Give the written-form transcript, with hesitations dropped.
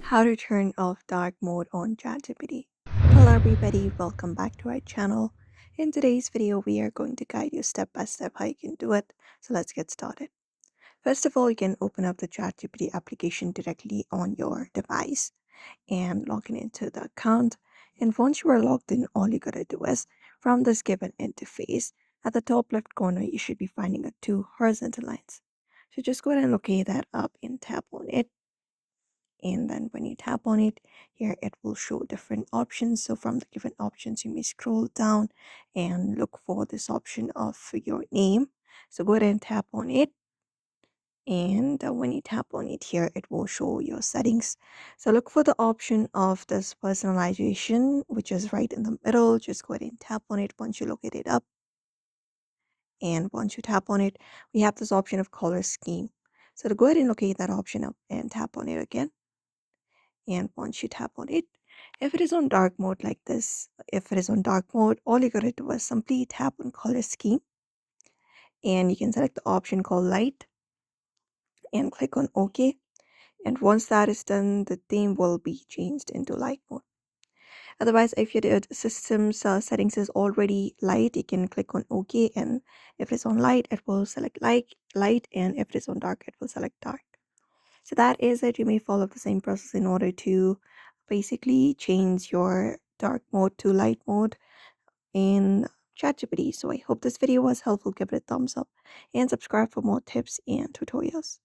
How to turn off dark mode on ChatGPT. Hello everybody, welcome back to our channel. In today's video, we are going to guide you step by step how you can do it. So let's get started. First of all, you can open up the ChatGPT application directly on your device and log in into the account. And once you are logged in, all you gotta do is from this given interface, at the top left corner, you should be finding two horizontal lines. So just go ahead and locate that up and tap on it, and then when you tap on it here, it will show different options. So from the given options, you may scroll down and look for this option of your name. So go ahead and tap on it, and when you tap on it here, it will show your settings. So look for the option of this personalization, which is right in the middle. Just go ahead and tap on it once you locate it up, and once you tap on it, we have this option of color scheme. So to go ahead and locate that option up and tap on it again, and once you tap on it, if it is on dark mode like this, if it is on dark mode, all you gotta do is simply tap on color scheme, and you can select the option called light and click on OK. And once that is done, the theme will be changed into light mode. Otherwise, if your system's settings is already light, you can click on OK, and if it's on light, it will select light, and if it is on dark, it will select dark. So that is it. You may follow the same process in order to basically change your dark mode to light mode in ChatGPT. So I hope this video was helpful. Give it a thumbs up and subscribe for more tips and tutorials.